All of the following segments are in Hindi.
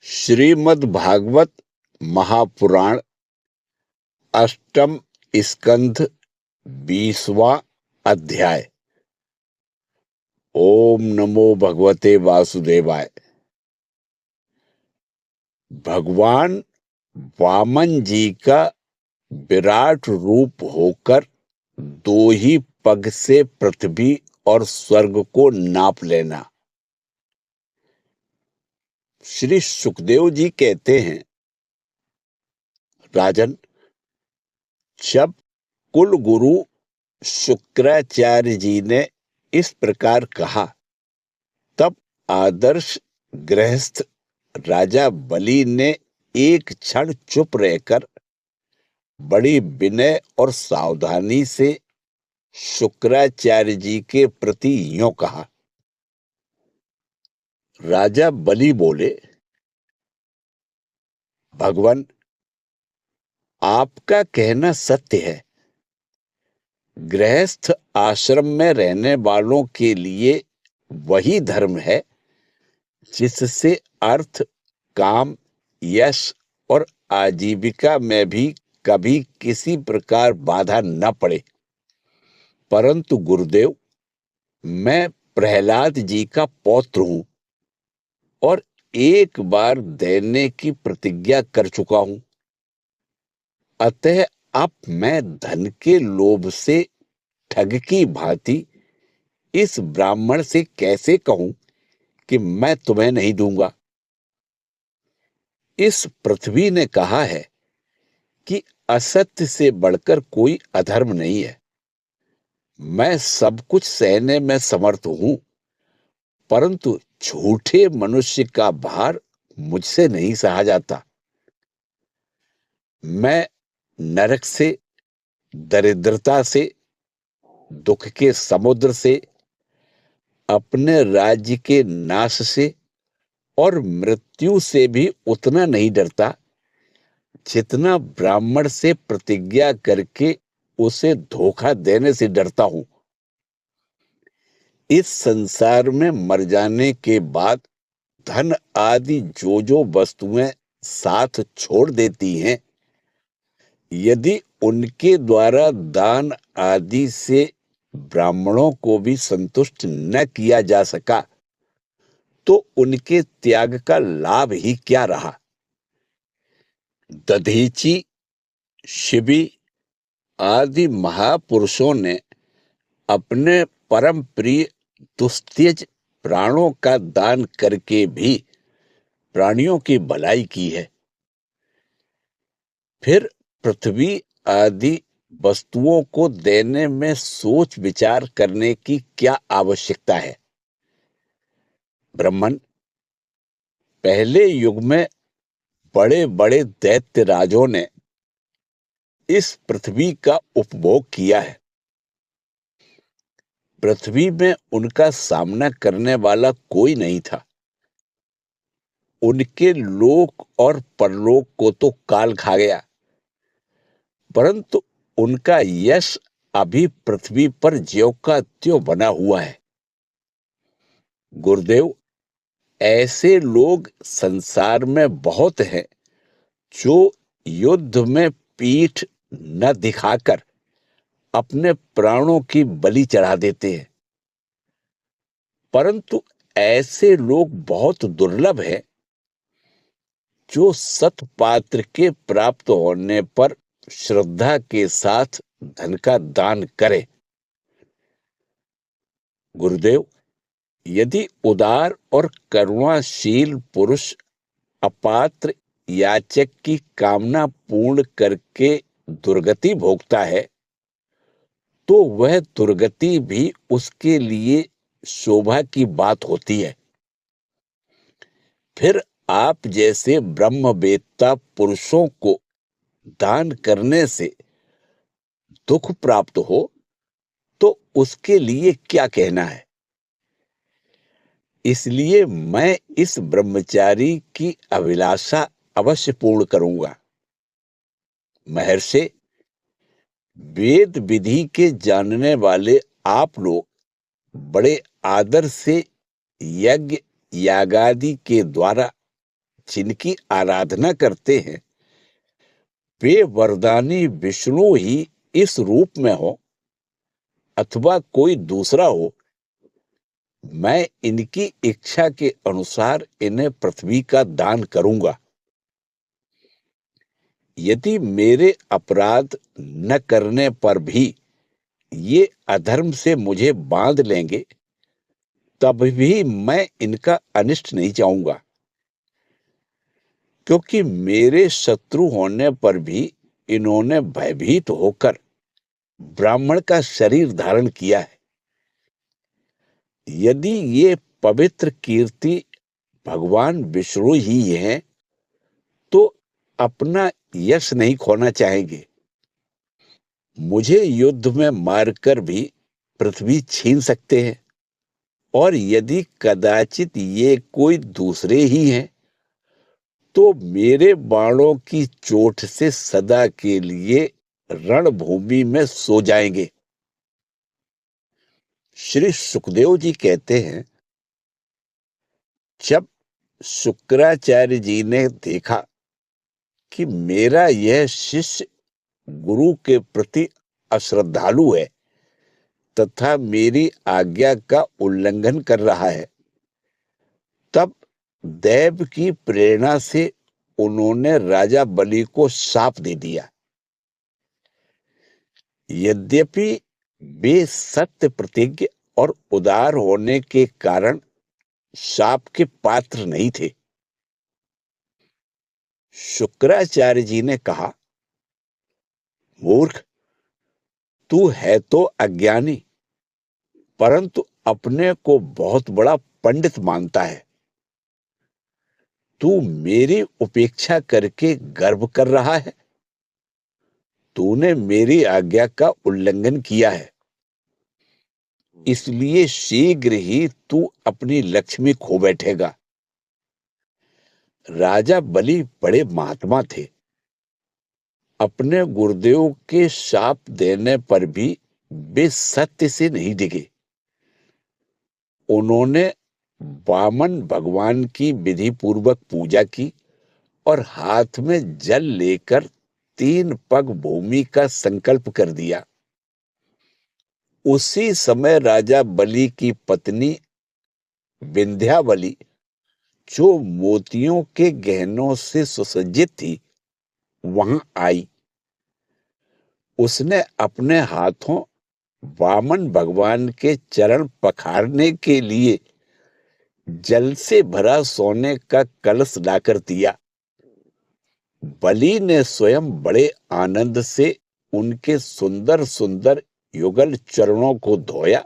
श्रीमद् भागवत महापुराण अष्टम स्कंध 20वां अध्याय। ओम नमो भगवते वासुदेवाय। भगवान वामन जी का विराट रूप होकर दो ही पग से पृथ्वी और स्वर्ग को नाप लेना। श्री सुखदेव जी कहते हैं, राजन, जब कुल गुरु शुक्राचार्य जी ने इस प्रकार कहा, तब आदर्श गृहस्थ राजा बलि ने एक क्षण चुप रहकर बड़ी विनय और सावधानी से शुक्राचार्य जी के प्रति यूं कहा। राजा बलि बोले, भगवान, आपका कहना सत्य है। गृहस्थ आश्रम में रहने वालों के लिए वही धर्म है जिससे अर्थ, काम, यश और आजीविका में भी कभी किसी प्रकार बाधा न पड़े। परंतु गुरुदेव, मैं प्रहलाद जी का पौत्र हूं और एक बार देने की प्रतिज्ञा कर चुका हूं। अतः अब मैं धन के लोभ से ठग की भांति इस ब्राह्मण से कैसे कहूं कि मैं तुम्हें नहीं दूंगा। इस पृथ्वी ने कहा है कि असत्य से बढ़कर कोई अधर्म नहीं है। मैं सब कुछ सहने में समर्थ हूं, परंतु झूठे मनुष्य का भार मुझसे नहीं सहा जाता। मैं नरक से, दरिद्रता से, दुख के समुद्र से, अपने राज्य के नाश से और मृत्यु से भी उतना नहीं डरता जितना ब्राह्मण से प्रतिज्ञा करके उसे धोखा देने से डरता हूं। इस संसार में मर जाने के बाद धन आदि जो वस्तुएं साथ छोड़ देती हैं, यदि उनके द्वारा दान आदि से ब्राह्मणों को भी संतुष्ट न किया जा सका, तो उनके त्याग का लाभ ही क्या रहा। दधीची, शिबी आदि महापुरुषों ने अपने परम प्रिय दुस्त्यज प्राणों का दान करके भी प्राणियों की भलाई की है। फिर पृथ्वी आदि वस्तुओं को देने में सोच विचार करने की क्या आवश्यकता है। ब्राह्मण, पहले युग में बड़े बड़े दैत्य राजों ने इस पृथ्वी का उपभोग किया है। पृथ्वी में उनका सामना करने वाला कोई नहीं था। उनके लोक और परलोक को तो काल खा गया, परंतु उनका यश अभी पृथ्वी पर ज्यों का त्यों बना हुआ है। गुरुदेव, ऐसे लोग संसार में बहुत हैं जो युद्ध में पीठ न दिखाकर अपने प्राणों की बलि चढ़ा देते हैं। परंतु ऐसे लोग बहुत दुर्लभ हैं जो सत्पात्र के प्राप्त होने पर श्रद्धा के साथ धन का दान करे। गुरुदेव, यदि उदार और करुणाशील पुरुष अपात्र याचक की कामना पूर्ण करके दुर्गति भोगता है, तो वह दुर्गति भी उसके लिए शोभा की बात होती है। फिर आप जैसे ब्रह्मवेत्ता पुरुषों को दान करने से दुख प्राप्त हो तो उसके लिए क्या कहना है। इसलिए मैं इस ब्रह्मचारी की अभिलाषा अवश्य पूर्ण करूंगा। महर्षि, वेद विधि के जानने वाले आप लोग बड़े आदर से यज्ञ यागादि के द्वारा जिनकी आराधना करते हैं वे वरदानी विष्णु ही इस रूप में हो अथवा कोई दूसरा हो, मैं इनकी इच्छा के अनुसार इन्हें पृथ्वी का दान करूंगा। यदि मेरे अपराध न करने पर भी ये अधर्म से मुझे बांध लेंगे, तब भी मैं इनका अनिष्ट नहीं चाहूंगा, क्योंकि मेरे शत्रु होने पर भी इन्होंने भयभीत होकर ब्राह्मण का शरीर धारण किया है। यदि ये पवित्र कीर्ति भगवान विष्णु ही हैं, तो अपना यश नहीं खोना चाहेंगे। मुझे युद्ध में मारकर भी पृथ्वी छीन सकते हैं, और यदि कदाचित ये कोई दूसरे ही हैं, तो मेरे बाणों की चोट से सदा के लिए रणभूमि में सो जाएंगे। श्री सुखदेव जी कहते हैं, जब शुक्राचार्य जी ने देखा कि मेरा यह शिष्य गुरु के प्रति अश्रद्धालु है तथा मेरी आज्ञा का उल्लंघन कर रहा है, तब दैव की प्रेरणा से उन्होंने राजा बलि को शाप दे दिया। यद्यपि वे सत्य प्रतिज्ञ और उदार होने के कारण शाप के पात्र नहीं थे। शुक्राचार्य जी ने कहा, मूर्ख, तू है तो अज्ञानी, परंतु अपने को बहुत बड़ा पंडित मानता है। तू मेरी उपेक्षा करके गर्व कर रहा है। तूने मेरी आज्ञा का उल्लंघन किया है, इसलिए शीघ्र ही तू अपनी लक्ष्मी खो बैठेगा। राजा बलि बड़े महात्मा थे। अपने गुरुदेव के शाप देने पर भी वे सत्य से नहीं डिगे। उन्होंने वामन भगवान की विधि पूर्वक पूजा की और हाथ में जल लेकर 3 पग भूमि का संकल्प कर दिया। उसी समय राजा बलि की पत्नी विंध्यावली, जो मोतियों के गहनों से सुसज्जित थी, वहां आई। उसने अपने हाथों वामन भगवान के चरण पखारने के लिए जल से भरा सोने का कलश लाकर दिया। बलि ने स्वयं बड़े आनंद से उनके सुंदर सुंदर युगल चरणों को धोया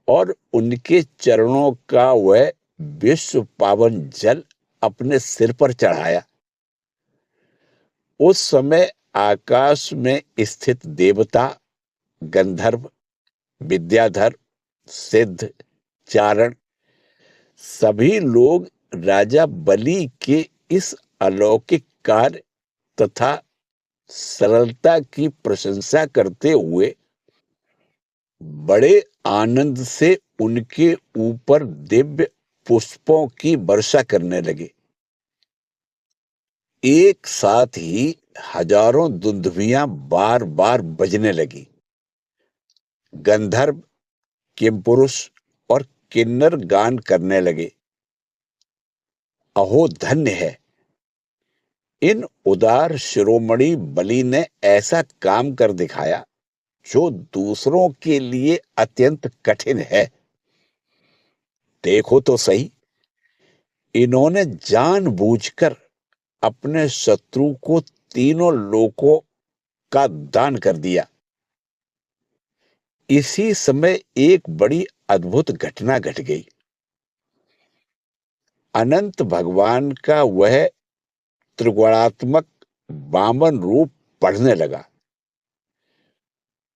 और उनके चरणों का वह विश्व पावन जल अपने सिर पर चढ़ाया। उस समय आकाश में स्थित देवता, गंधर्व, विद्याधर, सिद्ध, चारण सभी लोग राजा बलि के इस अलौकिक कार्य तथा सरलता की प्रशंसा करते हुए बड़े आनंद से उनके ऊपर दिव्य पुष्पों की वर्षा करने लगे। एक साथ ही हजारों दुंदुभियां बार बार बजने लगी। गंधर्व, किमपुरुष और किन्नर गान करने लगे, अहो धन्य है, इन उदार शिरोमणि बलि ने ऐसा काम कर दिखाया जो दूसरों के लिए अत्यंत कठिन है। देखो तो सही, इन्होंने जानबूझकर अपने शत्रु को तीनों लोकों का दान कर दिया। इसी समय एक बड़ी अद्भुत घटना घट गई। अनंत भगवान का वह त्रिगुणात्मक वामन रूप बढ़ने लगा।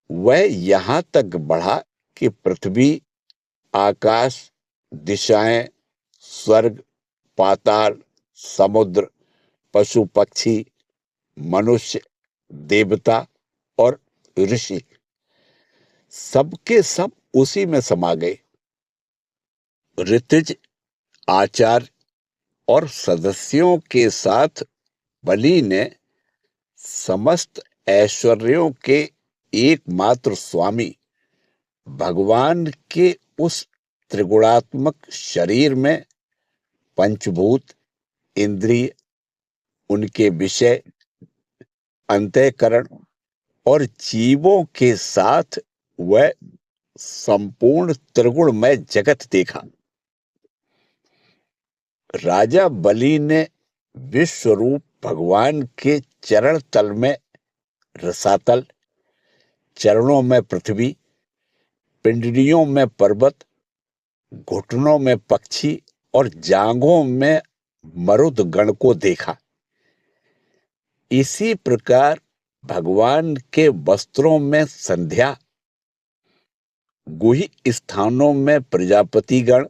वह यहां तक बढ़ा कि पृथ्वी, आकाश, दिशाएं, स्वर्ग, पाताल, समुद्र, पशु पक्षी, मनुष्य, देवता और ऋषि सबके सब उसी में समा गए। ऋतुज, आचार्य, और सदस्यों के साथ बलि ने समस्त ऐश्वर्यों के एकमात्र स्वामी भगवान के उस त्रिगुणात्मक शरीर में पंचभूत, इंद्रिय, उनके विषय, अंतःकरण और जीवों के साथ वह संपूर्ण त्रिगुणमय जगत देखा। राजा बलि ने विश्वरूप भगवान के चरण तल में रसातल, चरणों में पृथ्वी, पिंडलियों में पर्वत, घुटनों में पक्षी और जांघों में मरुद गण को देखा। इसी प्रकार भगवान के वस्त्रों में संध्या, गुही स्थानों में प्रजापतिगण,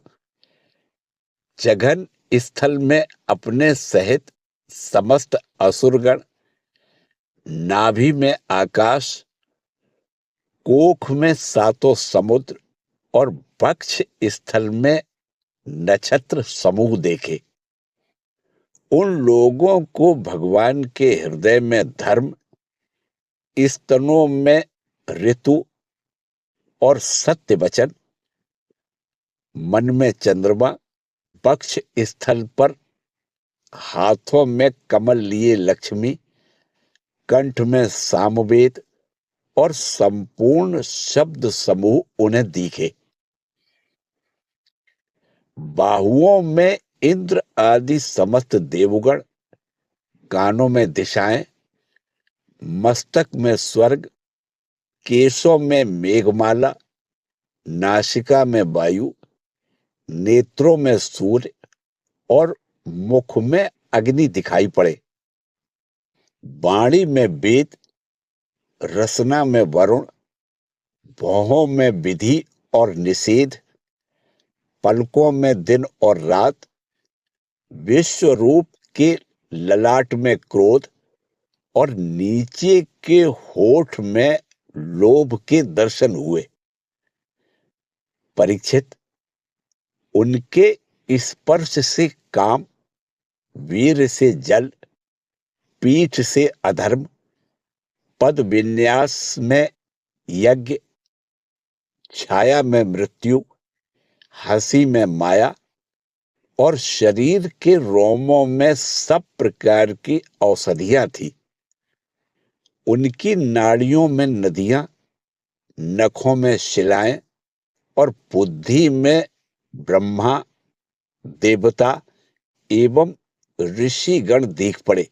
जघन स्थल में अपने सहित समस्त असुरगण, नाभि में आकाश, कोख में सातों समुद्र और वक्ष स्थल में नक्षत्र समूह देखे। उन लोगों को भगवान के हृदय में धर्म, स्तनों में ऋतु और सत्य वचन, मन में चंद्रमा, वक्ष स्थल पर हाथों में कमल लिए लक्ष्मी, कंठ में सामवेद और संपूर्ण शब्द समूह उन्हें दिखे। बाहुओं में इंद्र आदि समस्त देवगण, कानों में दिशाएं, मस्तक में स्वर्ग, केशों में मेघमाला, नासिका में वायु, नेत्रों में सूर्य और मुख में अग्नि दिखाई पड़े। वाणी में वेद, रसना में वरुण, भौहों में विधि और निषेध, पलकों में दिन और रात, विश्व रूप के ललाट में क्रोध और नीचे के होठ में लोभ के दर्शन हुए। परीक्षित, उनके स्पर्श से काम, वीर से जल, पीठ से अधर्म, पद विन्यास में यज्ञ, छाया में मृत्यु, हंसी में माया और शरीर के रोमों में सब प्रकार की औषधियां थी। उनकी नाड़ियों में नदियां, नखों में शिलाएं और बुद्धि में ब्रह्मा, देवता एवं ऋषिगण दिख पड़े।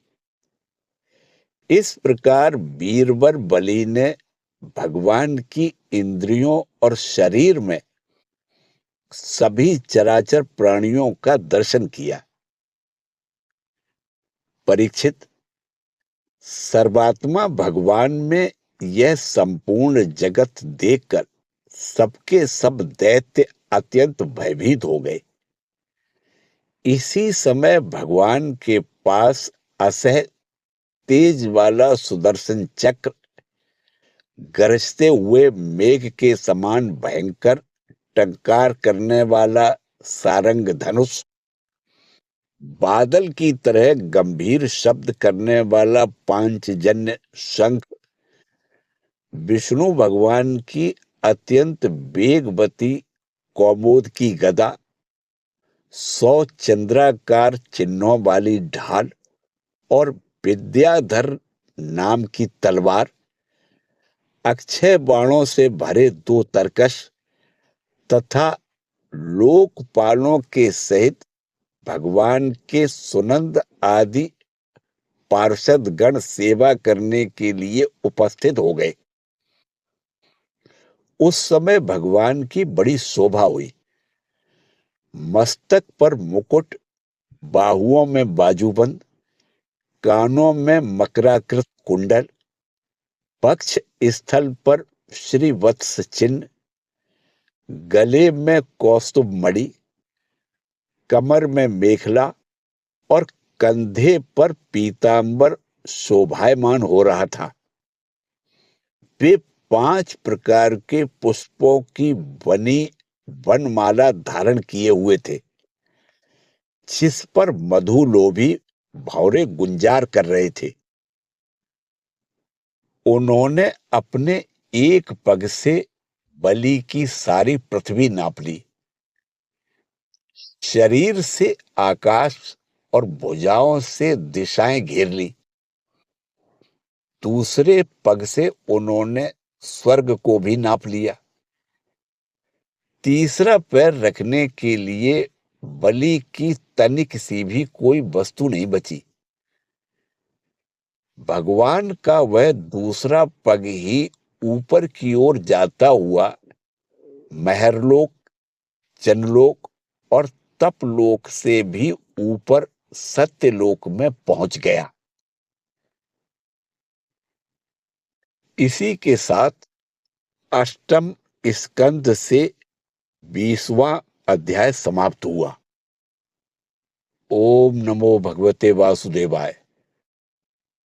इस प्रकार बीरबर बलि ने भगवान की इंद्रियों और शरीर में सभी चराचर प्राणियों का दर्शन किया। परीक्षित, सर्वात्मा भगवान में यह संपूर्ण जगत देखकर सबके सब दैत्य अत्यंत भयभीत हो गए। इसी समय भगवान के पास असह तेज वाला सुदर्शन चक्र, गरजते हुए मेघ के समान भयंकर टंकार करने वाला सारंग धनुष, बादल की तरह गंभीर शब्द करने वाला पांचजन्य शंख, विष्णु भगवान की अत्यंत वेगवती कौमुद की गदा, 100 चंद्राकार चिन्हों वाली ढाल और विद्याधर नाम की तलवार, अक्षय बाणों से भरे 2 तरकश तथा लोकपालों के सहित भगवान के सुनंद आदि पार्षद गण सेवा करने के लिए उपस्थित हो गए। उस समय भगवान की बड़ी शोभा हुई। मस्तक पर मुकुट, बाहुओं में बाजूबंद, कानों में मकराकृत कुंडल, पक्ष स्थल पर श्रीवत्स चिन्ह, गले में कौस्तुभ मणि, कमर में मेखला और कंधे पर पीतांबर शोभायमान हो रहा था। वे 5 प्रकार के पुष्पों की बनी वनमाला धारण किए हुए थे। जिस पर मधुलोभी भौरे गुंजार कर रहे थे। उन्होंने अपने एक पग से बलि की सारी पृथ्वी नाप ली, शरीर से आकाश और भुजाओं से दिशाएं घेर ली। दूसरे पग से उन्होंने स्वर्ग को भी नाप लिया। तीसरा पैर रखने के लिए बलि की तनिक सी भी कोई वस्तु नहीं बची। भगवान का वह दूसरा पग ही ऊपर की ओर जाता हुआ महरलोक, जनलोक और तपलोक से भी ऊपर सत्यलोक में पहुंच गया। इसी के साथ अष्टम स्कंद से 20वां अध्याय समाप्त हुआ। ओम नमो भगवते वासुदेवाय।